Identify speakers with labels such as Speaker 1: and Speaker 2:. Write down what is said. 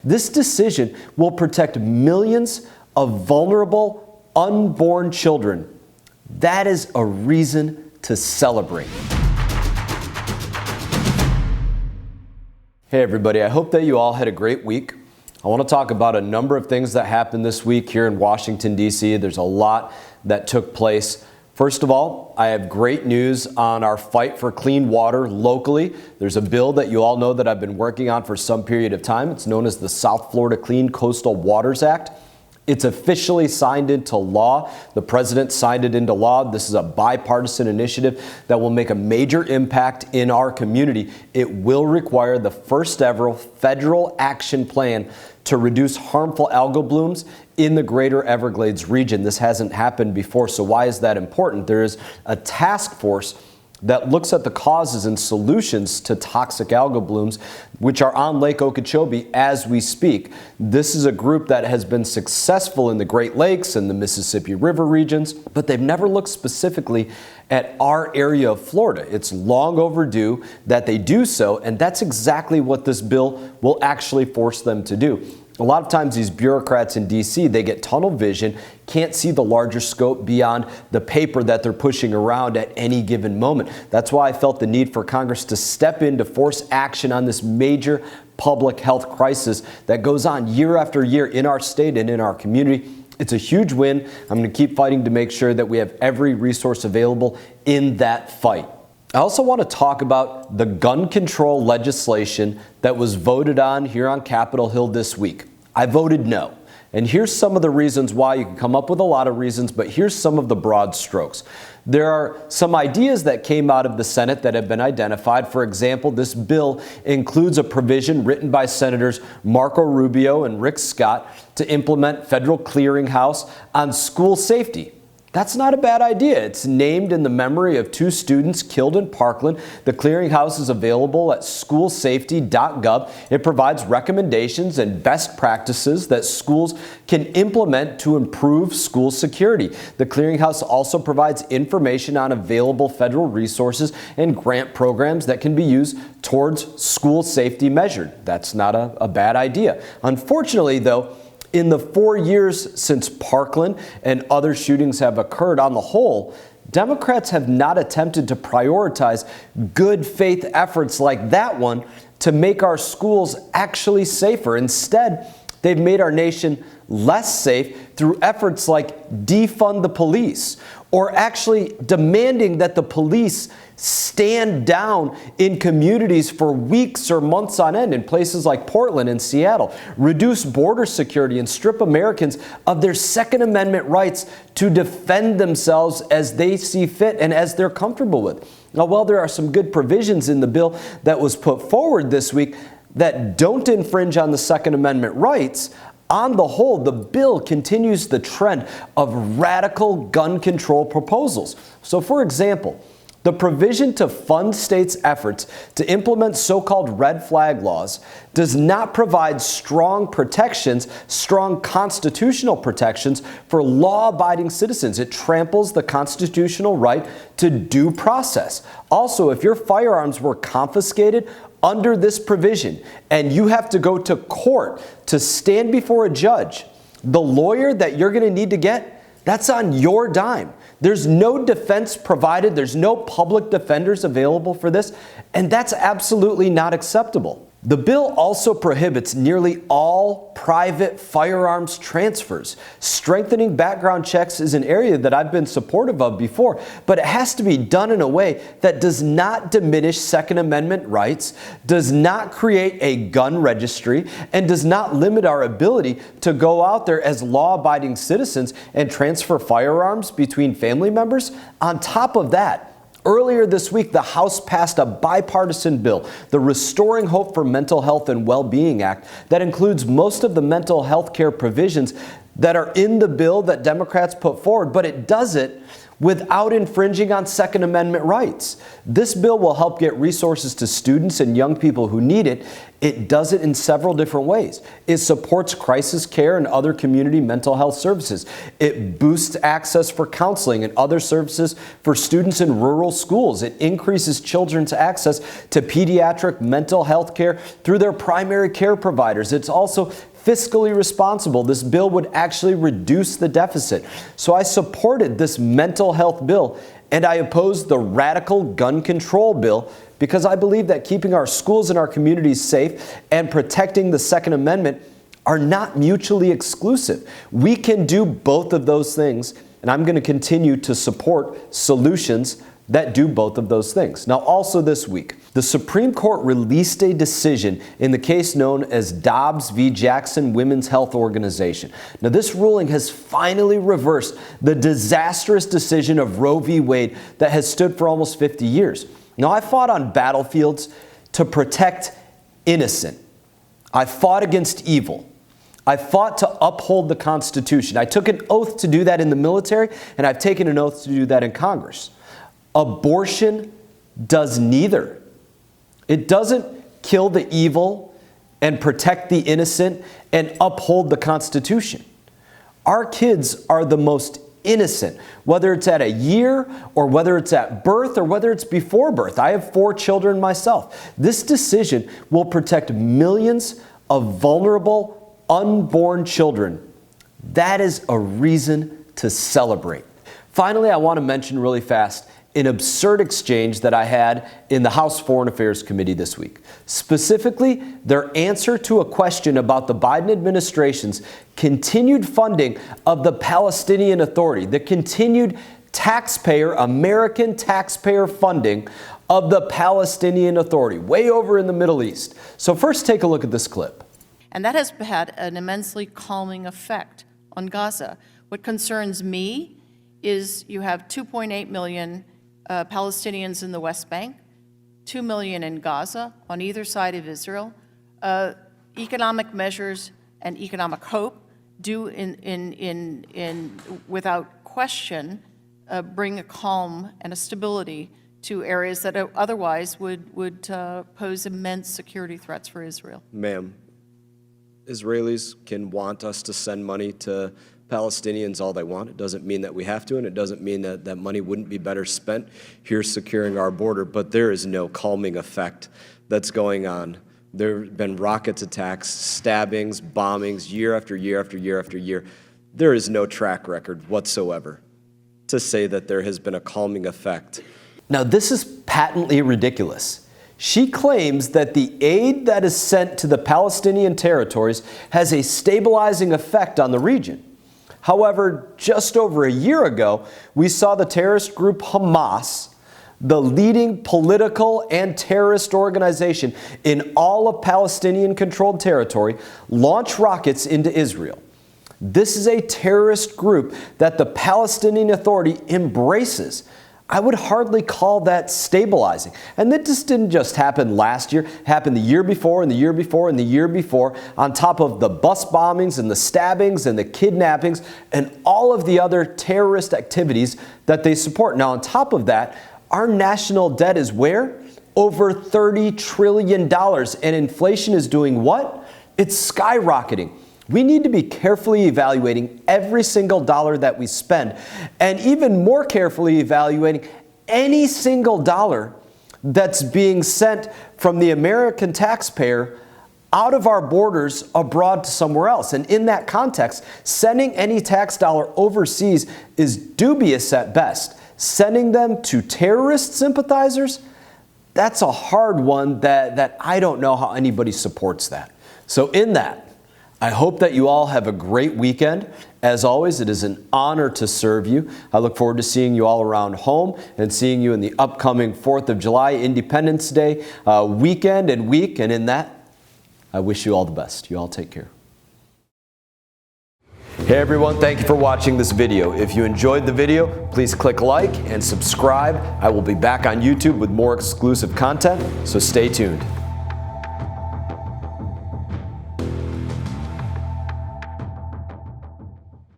Speaker 1: This decision will protect millions of vulnerable, unborn children. That is a reason to celebrate. Hey everybody, I hope that you all had a great week. I want to talk about a number of things that happened this week here in Washington, D.C. There's a lot that took place. First of all, I have great news on our fight for clean water locally. There's a bill that you all know that I've been working on for some period of time. It's known as the South Florida Clean Coastal Waters Act. It's officially signed into law. The president signed it into law. This is a bipartisan initiative that will make a major impact in our community. It will require the first ever federal action plan to reduce harmful algal blooms in the greater Everglades region. This hasn't happened before, so why is that important? There is a task force that looks at the causes and solutions to toxic algal blooms, which are on Lake Okeechobee as we speak. This is a group that has been successful in the Great Lakes and the Mississippi River regions, but they've never looked specifically at our area of Florida. It's long overdue that they do so, and that's exactly what this bill will actually force them to do. A lot of times these bureaucrats in D.C., they get tunnel vision, can't see the larger scope beyond the paper that they're pushing around at any given moment. That's why I felt the need for Congress to step in to force action on this major public health crisis that goes on year after year in our state and in our community. It's a huge win. I'm going to keep fighting to make sure that we have every resource available in that fight. I also want to talk about the gun control legislation that was voted on here on Capitol Hill this week. I voted no. And here's some of the reasons why. You can come up with a lot of reasons, but here's some of the broad strokes. There are some ideas that came out of the Senate that have been identified. For example, this bill includes a provision written by Senators Marco Rubio and Rick Scott to implement federal clearinghouse on school safety. That's not a bad idea. It's named in the memory of 2 students killed in Parkland. The clearinghouse is available at schoolsafety.gov. It provides recommendations and best practices that schools can implement to improve school security. The clearinghouse also provides information on available federal resources and grant programs that can be used towards school safety measures. That's not a bad idea. Unfortunately, though, in the 4 years since Parkland and other shootings have occurred, on the whole, Democrats have not attempted to prioritize good faith efforts like that one to make our schools actually safer. Instead, they've made our nation less safe through efforts like defund the police, or actually demanding that the police stand down in communities for weeks or months on end in places like Portland and Seattle, reduce border security and strip Americans of their Second Amendment rights to defend themselves as they see fit and as they're comfortable with. Now, while there are some good provisions in the bill that was put forward this week that don't infringe on the Second Amendment rights, on the whole, the bill continues the trend of radical gun control proposals. So, for example, the provision to fund states' efforts to implement so-called red flag laws does not provide strong protections, strong constitutional protections for law-abiding citizens. It tramples the constitutional right to due process. Also, if your firearms were confiscated under this provision and you have to go to court to stand before a judge, the lawyer that you're going to need to get, that's on your dime. There's no defense provided. There's no public defenders available for this, and that's absolutely not acceptable. The bill also prohibits nearly all private firearms transfers. Strengthening background checks is an area that I've been supportive of before, but it has to be done in a way that does not diminish Second Amendment rights, does not create a gun registry, and does not limit our ability to go out there as law-abiding citizens and transfer firearms between family members. On top of that, earlier this week, the House passed a bipartisan bill, the Restoring Hope for Mental Health and Well-Being Act, that includes most of the mental health care provisions that are in the bill that Democrats put forward, but it does it without infringing on Second Amendment rights. This bill will help get resources to students and young people who need it. It does it in several different ways. It supports crisis care and other community mental health services. It boosts access for counseling and other services for students in rural schools. It increases children's access to pediatric mental health care through their primary care providers. It's also fiscally responsible. This bill would actually reduce the deficit. So I supported this mental health bill, and I opposed the radical gun control bill because I believe that keeping our schools and our communities safe and protecting the Second Amendment are not mutually exclusive. We can do both of those things, and I'm going to continue to support solutions that do both of those things. Now, also this week, the Supreme Court released a decision in the case known as Dobbs v. Jackson Women's Health Organization. Now, this ruling has finally reversed the disastrous decision of Roe v. Wade that has stood for almost 50 years. Now, I fought on battlefields to protect innocent. I fought against evil. I fought to uphold the Constitution. I took an oath to do that in the military, and I've taken an oath to do that in Congress. Abortion does neither. It doesn't kill the evil and protect the innocent and uphold the Constitution. Our kids are the most innocent, whether it's at a year or whether it's at birth or whether it's before birth. I have 4 children myself. This decision will protect millions of vulnerable, unborn children. That is a reason to celebrate. Finally, I want to mention really fast an absurd exchange that I had in the House Foreign Affairs Committee this week. Specifically, their answer to a question about the Biden administration's continued funding of the Palestinian Authority, the continued American taxpayer funding of the Palestinian Authority, way over in the Middle East. So first, take a look at this clip.
Speaker 2: And that has had an immensely calming effect on Gaza. What concerns me is you have 2.8 million Palestinians in the West Bank, 2 million in Gaza, on either side of Israel. Economic measures and economic hope do, without question, bring a calm and a stability to areas that otherwise would pose immense security threats for Israel.
Speaker 1: Ma'am, Israelis can want us to send money to Palestinians all they want. It doesn't mean that we have to, and it doesn't mean that that money wouldn't be better spent here securing our border, but there is no calming effect that's going on. There have been rocket attacks, stabbings, bombings, year after year after year after year. There is no track record whatsoever to say that there has been a calming effect. Now, this is patently ridiculous. She claims that the aid that is sent to the Palestinian territories has a stabilizing effect on the region. However, just over a year ago, we saw the terrorist group Hamas, the leading political and terrorist organization in all of Palestinian-controlled territory, launch rockets into Israel. This is a terrorist group that the Palestinian Authority embraces. I would hardly call that stabilizing. And that just didn't just happen last year. It happened the year before and the year before and the year before, on top of the bus bombings and the stabbings and the kidnappings and all of the other terrorist activities that they support. Now, on top of that, our national debt is where? Over $30 trillion. And inflation is doing what? It's skyrocketing. We need to be carefully evaluating every single dollar that we spend, and even more carefully evaluating any single dollar that's being sent from the American taxpayer out of our borders abroad to somewhere else. And in that context, sending any tax dollar overseas is dubious at best. Sending them to terrorist sympathizers, that's a hard one that I don't know how anybody supports that. So in that, I hope that you all have a great weekend. As always, it is an honor to serve you. I look forward to seeing you all around home and seeing you in the upcoming 4th of July Independence Day weekend and week. And in that, I wish you all the best. You all take care. Hey everyone, thank you for watching this video. If you enjoyed the video, please click like and subscribe. I will be back on YouTube with more exclusive content, so stay tuned.